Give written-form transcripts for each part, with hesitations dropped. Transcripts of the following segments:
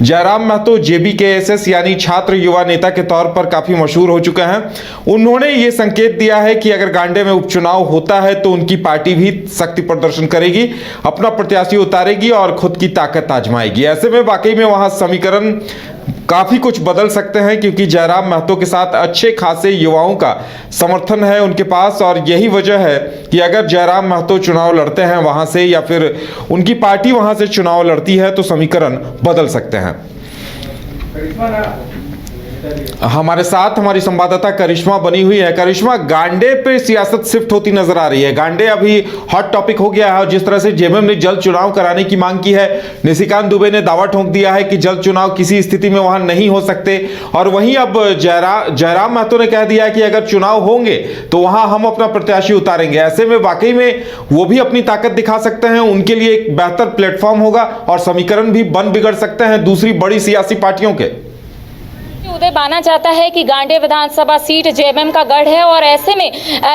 Jairam Mahato JBKSS यानी छात्र युवा नेता के तौर पर काफी मशहूर हो चुके हैं। उन्होंने ये संकेत दिया है कि अगर गांडे में उपचुनाव होता है तो उनकी पार्टी भी शक्ति प्रदर्शन करेगी, अपना प्रत्याशी उतारेगी और खुद की ताकत आजमाएगी। ऐसे में वाकई में वहां समीकरण काफी कुछ बदल सकते हैं, क्योंकि जयराम महतो के साथ अच्छे खासे युवाओं का समर्थन है उनके पास। और यही वजह है कि अगर जयराम महतो चुनाव लड़ते हैं वहां से या फिर उनकी पार्टी वहां से चुनाव लड़ती है तो समीकरण बदल सकते हैं। हमारे साथ हमारी संवाददाता करिश्मा बनी हुई है। करिश्मा, गांडे पे सियासत शिफ्ट होती नजर आ रही है। गांडे अभी हॉट टॉपिक हो गया है और जिस तरह से जेएमएम ने जल्द चुनाव कराने की मांग की है, निशिकांत दुबे ने दावा ठोक दिया है कि जल्द चुनाव किसी स्थिति में वहां नहीं हो सकते। और वहीं अब जयराम महतो ने कह दिया कि अगर चुनाव होंगे तो वहां हम अपना प्रत्याशी उतारेंगे। ऐसे में वाकई में वो भी अपनी ताकत दिखा सकते हैं, उनके लिए एक बेहतर प्लेटफॉर्म होगा और समीकरण भी बन बिगड़ सकते हैं दूसरी बड़ी सियासी पार्टियों के। उदय माना जाता है कि गांडे विधानसभा सीट जेएमएम का गढ़ है और ऐसे में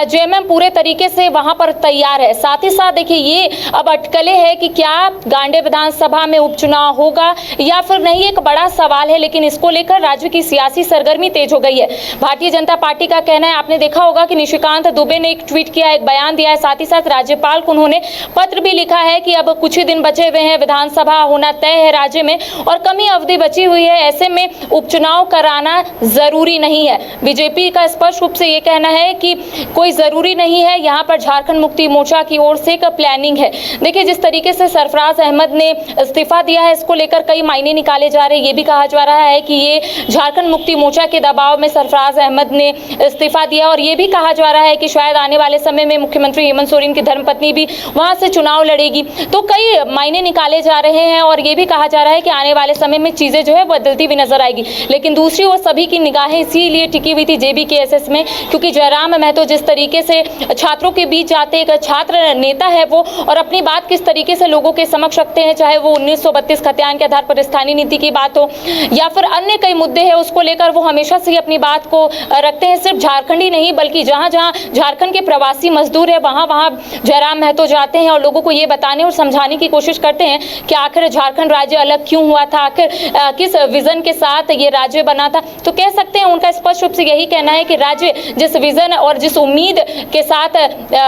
जेएमएम पूरे तरीके से वहां पर तैयार है। साथ ही साथ देखिए ये अब अटकलें है कि क्या गांडे विधानसभा में उपचुनाव होगा या फिर नहीं, एक बड़ा सवाल है। लेकिन इसको लेकर राज्य की सियासी सरगर्मी तेज हो गई है। भारतीय जनता पार्टी का कहना है, आपने देखा होगा कि निशिकांत दुबे ने एक ट्वीट किया, एक बयान दिया है। साथ ही साथ राज्यपाल को उन्होंने पत्र भी लिखा है कि अब कुछ ही दिन बचे हुए हैं, विधानसभा होना तय है राज्य में और कम ही अवधि बची हुई है। ऐसे में उपचुनाव कराना जरूरी नहीं है। बीजेपी का स्पष्ट रूप से ये कहना है कि कोई जरूरी नहीं है, यहाँ पर झारखंड मुक्ति मोर्चा की ओर से एक प्लानिंग है। देखिए जिस तरीके से सरफराज अहमद ने इस्तीफा दिया है, इसको लेकर कई मायने निकाले जा रहे हैं। ये भी कहा जा रहा है कि ये झारखंड मुक्ति मोर्चा के दबाव में सरफराज अहमद ने इस्तीफा दिया और ये भी कहा जा रहा है कि शायद आने वाले समय में मुख्यमंत्री हेमंत सोरेन की धर्मपत्नी भी वहां से चुनाव लड़ेगी। तो कई मायने निकाले जा रहे हैं और ये भी कहा जा रहा है कि आने वाले समय में चीजें जो है बदलती भी नजर आएगी। लेकिन दूसरी ओर सभी की निगाहें इसीलिए टिकी हुई थी JBKSS में, क्योंकि जयराम महतो जिस तरीके से छात्रों के बीच जाते, एक छात्र नेता है वो, और अपनी बात किस तरीके से लोगों के समक्ष रखते हैं, चाहे वो 1932 खतियान के आधार पर स्थानीय नीति की बात हो या फिर अन्य कई मुद्दे हैं, उसको लेकर वो हमेशा से अपनी बात को रखते हैं। सिर्फ झारखंड ही नहीं बल्कि जहां जहां झारखंड के प्रवासी मजदूर है वहां वहां जयराम महतो जाते हैं और लोगों को ये बताने और समझाने की कोशिश करते हैं कि आखिर झारखंड राज्य अलग क्यों हुआ था, आखिर किस विजन के साथ ये राज्य बना था। तो कह सकते हैं उनका स्पष्ट रूप से यही कहना है कि राज्य जिस विजन और जिस उम्मीद के साथ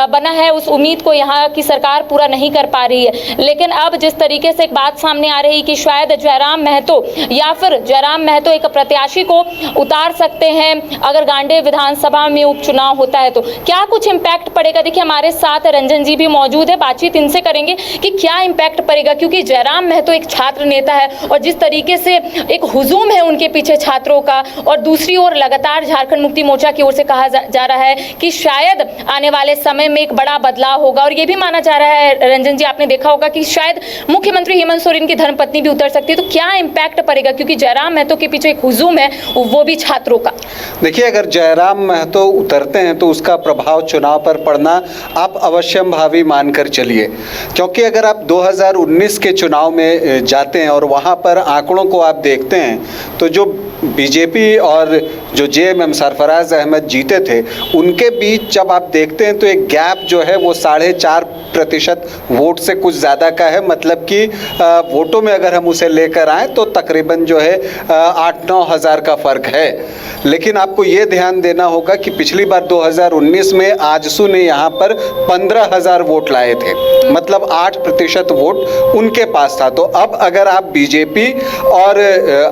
बना है, उस उम्मीद को यहाँ की सरकार पूरा नहीं कर पा रही है। लेकिन अब जिस तरीके से एक बात सामने आ रही है कि शायद जयराम महतो या फिर जयराम महतो एक प्रत्याशी को उतार सकते हैं अगर गांडे विधानसभा में उपचुनाव होता है तो क्या कुछ इम्पैक्ट पड़ेगा। देखिए हमारे साथ रंजन जी भी मौजूद है, बातचीत इनसे करेंगे कि क्या इम्पैक्ट पड़ेगा, क्योंकि जयराम महतो एक छात्र नेता है और जिस तरीके से एक हुजूम है उनके पीछे छात्रों का, और दूसरी ओर लगातार झारखंड मुक्ति मोर्चा की ओर से कहा जा रहा है कि शायद आने वाले समय में एक बड़ा बदलाव होगा। और ये भी माना जा रहा है रंजन जी, आपने देखा होगा कि शायद मुख्यमंत्री हेमंत सोरेन की धर्मपत्नी भी उतर सकती है। तो क्या इम्पैक्ट पड़ेगा, क्योंकि जयराम महतो के पीछे एक हुजूम है, वो भी छात्रों का। देखिए अगर जयराम महतो उतरते हैं तो उसका प्रभाव चुनाव पर पड़ना आप अवश्यम भावी मानकर चलिए, क्योंकि अगर आप 2019 के चुनाव में जाते हैं और वहाँ पर आंकड़ों को आप देखते हैं तो जो बीजेपी और जो जेएमएम सरफराज अहमद जीते थे उनके बीच जब आप देखते हैं तो एक गैप जो है वो 4.5% वोट से कुछ ज़्यादा का है। मतलब कि वोटों में अगर हम उसे लेकर आए तो तकरीबन जो है 8-9 हज़ार का फ़र्क है। लेकिन आपको ये ध्यान देना होगा कि पिछली बार 2019 में आजसू ने यहाँ पर 15,000 वोट लाए थे, मतलब 8% वोट उनके पास था। तो अब अगर आप बीजेपी और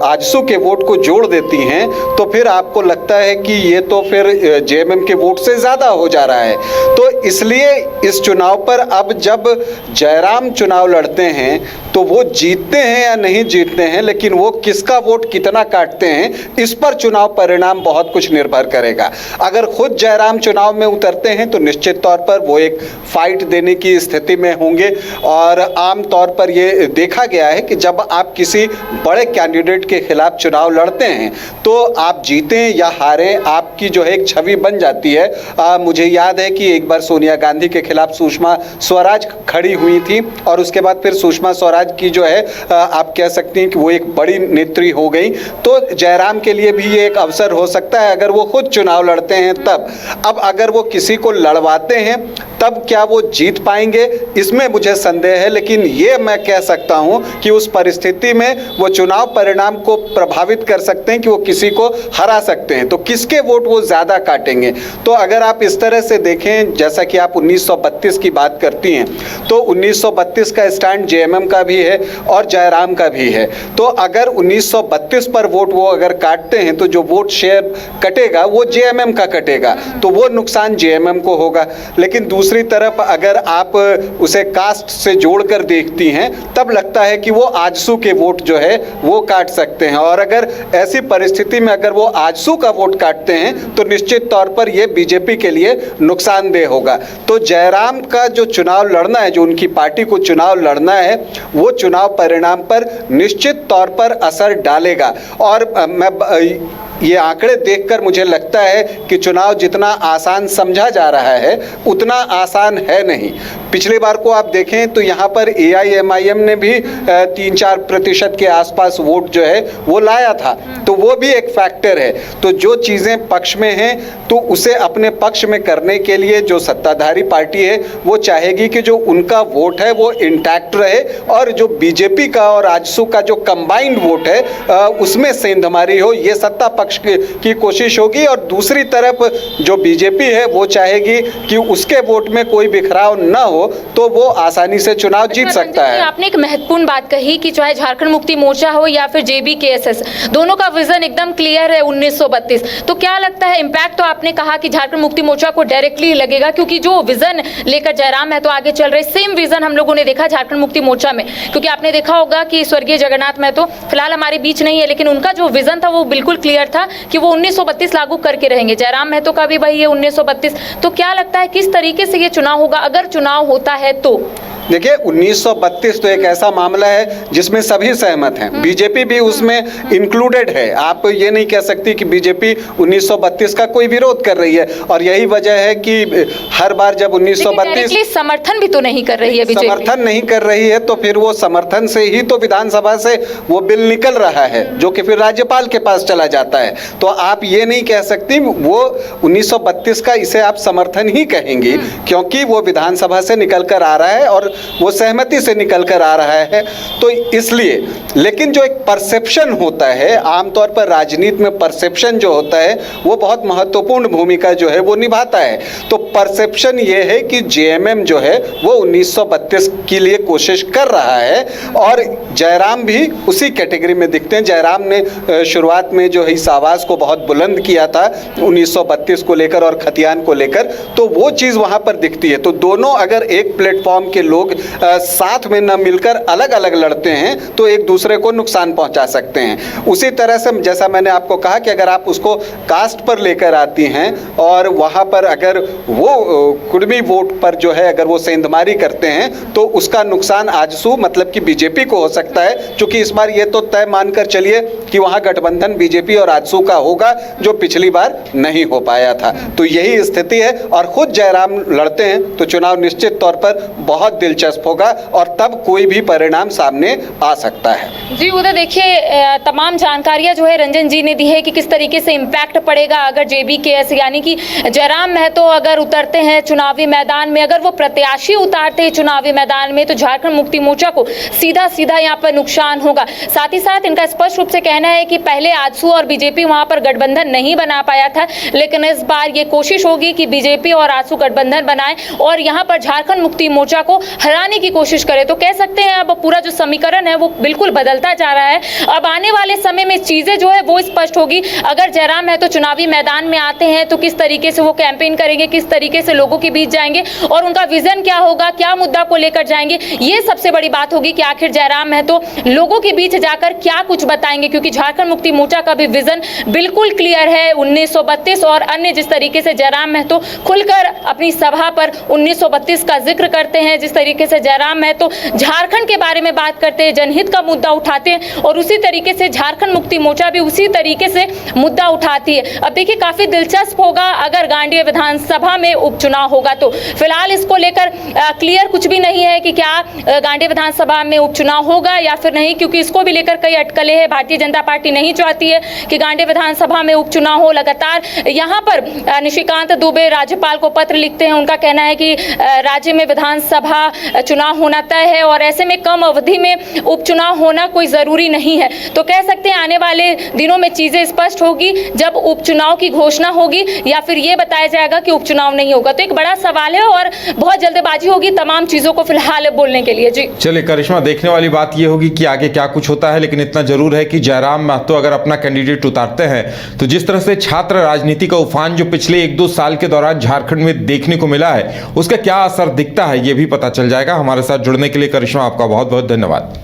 आजसू के वोट को जोड़ देती हैं तो फिर आपको लगता है कि ये तो फिर जेएमएम के वोट से ज़्यादा हो जा रहा है। तो इसलिए इस चुनाव पर अब जब जयराम चुनाव लड़ते हैं तो वो जीतते हैं या नहीं जीतते हैं, लेकिन वो किसका वोट कितना काटते हैं इस पर चुनाव परिणाम बहुत कुछ निर्भर करेगा। अगर खुद जयराम चुनाव में उतरते हैं तो निश्चित तौर पर वो एक फाइट देने की स्थिति में होंगे। और आम तौर पर ये देखा गया है कि जब आप किसी बड़े कैंडिडेट के खिलाफ चुनाव लड़ते हैं तो आप जीतें या हारें, आपकी जो है एक छवि बन जाती है। मुझे याद है कि एक बार सोनिया गांधी के खिलाफ सुषमा स्वराज खड़ी हुई थी और उसके बाद फिर सुषमा स्वराज की जो है आप कह सकती हैं कि वो एक बड़ी नेत्री हो गई। तो जयराम के लिए भी ये एक अवसर हो सकता है अगर वो खुद चुनाव लड़ते हैं तब। अब अगर वो किसी को लड़वाते हैं तब क्या वो जीत पाएंगे, इसमें मुझे संदेह है। लेकिन ये मैं कह सकता हूं कि उस परिस्थिति में वो चुनाव परिणाम को प्रभावित कर सकते हैं कि वो किसी को हरा सकते हैं। तो किसके वोट वो ज़्यादा काटेंगे? तो अगर आप इस तरह से देखें, जैसा कि आप 1932 की बात करती हैं, तो 1932 का स्टैंड जेएमएम का भी है और जयराम का भी है। तो अगर 1932 पर वोट वो अगर काटते हैं तो जो वोट शेयर कटेगा वो जेएमएम का कटेगा, तो वो नुकसान जेएमएम को होगा। लेकिन दूसरी तरफ अगर आप उसे कास्ट से जोड़कर देखती हैं तब लगता है कि वो आजसू के वोट जो है वो काट सकते हैं। और अगर ऐसी परिस्थिति में अगर वो आजसू का वोट काटते हैं तो निश्चित तौर पर ये बीजेपी के लिए नुकसानदेह होगा। तो जयराम का जो चुनाव लड़ना है, जो उनकी पार्टी को चुनाव लड़ना है, वो चुनाव परिणाम पर निश्चित तौर पर असर डालेगा। और मैं ये आंकड़े देखकर मुझे लगता है कि चुनाव जितना आसान समझा जा रहा है उतना आसान है नहीं। पिछली बार को आप देखें तो यहाँ पर एआईएमआईएम ने भी 3-4% के आसपास वोट जो है वो लाया था, तो वो भी एक फैक्टर है। तो जो चीज़ें पक्ष में हैं तो उसे अपने पक्ष में करने के लिए जो सत्ताधारी पार्टी है वो चाहेगी कि जो उनका वोट है वो इंटैक्ट रहे और जो बीजेपी का और आजसू का जो कंबाइंड वोट है उसमें सेंधमारी हो, ये सत्ता पक्ष की कोशिश होगी। और दूसरी तरफ जो बीजेपी है वो चाहेगी कि उसके वोट में कोई बिखराव न हो, तो वो आसानी से चुनाव जीत सकता है। आपने एक महत्वपूर्ण बात कही कि चाहे झारखंड मुक्ति मोर्चा हो या फिर जेबीकेएसएस, दोनों का विजन एकदम क्लियर है 1932। तो क्या लगता है इम्पैक्ट, तो आपने कहा कि झारखंड मुक्ति मोर्चा को डायरेक्टली लगेगा क्योंकि जो विजन लेकर जयराम महतो आगे चल रहे, सेम विजन हम लोगों ने देखा झारखंड मुक्ति मोर्चा में। क्योंकि आपने देखा होगा कि स्वर्गीय जगन्नाथ महतो फिलहाल हमारे बीच नहीं है, लेकिन उनका जो विजन था वो बिल्कुल क्लियर था कि वो 1932 लागू करके रहेंगे। जयराम महतो का भी वही है 1932। तो क्या लगता है किस तरीके से ये चुनाव होगा अगर चुनाव होता है तो? देखिए 1932 तो एक ऐसा मामला है जिसमें सभी सहमत हैं, बीजेपी भी उसमें इंक्लूडेड है। आप ये नहीं कह सकती कि बीजेपी 1932 का कोई विरोध कर रही है। और यही वजह है कि हर बार जब 1932 समर्थन भी तो नहीं कर रही है बीजेपी, समर्थन नहीं कर रही है तो फिर वो समर्थन से ही तो विधानसभा से वो बिल निकल रहा है जो कि फिर राज्यपाल के पास चला जाता है। तो आप ये नहीं कह सकती वो 1932 का इसे आप समर्थन ही कहेंगी क्योंकि वो विधानसभा से निकल कर आ रहा है और वो सहमति से निकल कर आ रहा है, तो इसलिए। लेकिन जो एक परसेप्शन होता है, आमतौर पर राजनीति में परसेप्शन जो होता है वो बहुत महत्वपूर्ण भूमिका जो है वो निभाता है। तो परसेप्शन ये है कि जेएमएम जो है वो 1932 के लिए कोशिश कर रहा है और जयराम भी उसी कैटेगरी में दिखते हैं। जयराम ने शुरुआत में जो है इस आवाज़ को बहुत बुलंद किया था 1932 को लेकर और खतियान को लेकर, तो वो चीज़ वहाँ पर दिखती है। तो दोनों अगर एक प्लेटफॉर्म के लोग साथ में न मिलकर अलग अलग लड़ते हैं तो एक दूसरे को नुकसान पहुंचा सकते हैं। उसी तरह से जैसा मैंने आपको कहा कि अगर आप उसको कास्ट पर लेकर आती हैं और वहां पर अगर वो कुर्मी वोट पर जो है अगर वो सेंधमारी करते हैं तो उसका नुकसान आजसू मतलब कि बीजेपी को हो सकता है, क्योंकि इस बार ये तो तय मानकर चलिए कि वहां गठबंधन बीजेपी और आजसू का होगा जो पिछली बार नहीं हो पाया था। तो यही स्थिति है और खुद जयराम लड़ते हैं तो चुनाव निश्चित तौर पर बहुत दिलचस्प होगा और तब कोई भी परिणाम सामने आ सकता है। जी उधर देखिए तमाम जानकारियां जो है रंजन जी ने दी है कि किस तरीके से इम्पैक्ट पड़ेगा अगर जेबीकेएस यानी कि जयराम महतो अगर उतरते हैं चुनावी मैदान में, अगर वो प्रत्याशी उतारते हैं चुनावी मैदान में तो झारखंड मुक्ति मोर्चा को सीधा सीधा यहाँ पर नुकसान होगा। साथ ही साथ इनका स्पष्ट रूप से कहना है कि पहले आजसू और बीजेपी वहां पर गठबंधन नहीं बना पाया था, लेकिन इस बार ये कोशिश होगी कि बीजेपी और आजसू गठबंधन बनाए और यहाँ पर झारखंड मुक्ति मोर्चा को हराने की कोशिश करे। तो कह सकते हैं अब पूरा जो समीकरण है वो बिल्कुल बदलता जा रहा है। अब आने वाले समय में चीजें जो है वो स्पष्ट होगी। अगर जयराम महतो चुनावी मैदान में आते हैं तो किस तरीके से वो कैंपेन करेंगे, किस तरीके से लोगों के बीच जाएंगे और उनका विजन क्या होगा, क्या मुद्दा को लेकर जाएंगे, ये सबसे बड़ी बात होगी कि आखिर जयराम महतो लोगों के बीच जाकर क्या कुछ बताएंगे। क्योंकि झारखंड मुक्ति मोर्चा का भी विजन बिल्कुल क्लियर है 1932 और अन्य जिस तरीके से जयराम महतो खुलकर अपनी सभा पर 1932 का जिक्र करते हैं, जिस तरीके तरीके से जयराम महतो झारखंड के बारे में बात करते हैं, जनहित का मुद्दा उठाते हैं और उसी तरीके से झारखंड मुक्ति मोर्चा भी उसी तरीके से मुद्दा उठाती है। अब देखिए काफी दिलचस्प होगा अगर गांडेय विधानसभा में उपचुनाव होगा तो। फिलहाल इसको लेकर क्लियर कुछ भी नहीं है कि क्या गांडेय विधानसभा में उपचुनाव होगा या फिर नहीं, क्योंकि इसको भी लेकर कई अटकलें हैं। भारतीय जनता पार्टी नहीं चाहती है कि गांडेय विधानसभा में उपचुनाव हो। लगातार यहाँ पर निशिकांत दुबे राज्यपाल को पत्र लिखते हैं। उनका कहना है कि राज्य में विधानसभा चुनाव होना तय है और ऐसे में कम अवधि में उपचुनाव होना कोई जरूरी नहीं है। तो कह सकते हैं आने वाले दिनों में चीजें स्पष्ट होगी जब उपचुनाव की घोषणा होगी या फिर ये बताया जाएगा कि उपचुनाव नहीं होगा। तो एक बड़ा सवाल है और बहुत जल्दबाजी होगी तमाम चीजों को फिलहाल बोलने के लिए। जी चलिए करिश्मा, देखने वाली बात ये होगी कि आगे क्या कुछ होता है, लेकिन इतना जरूर है कि जयराम महतो अगर अपना कैंडिडेट उतारते हैं तो जिस तरह से छात्र राजनीति का उफान जो पिछले 1-2 साल के दौरान झारखंड में देखने को मिला है उसका क्या असर दिखता है ये भी पता चल जाएगा। हमारे साथ जुड़ने के लिए करिश्मा आपका बहुत बहुत धन्यवाद।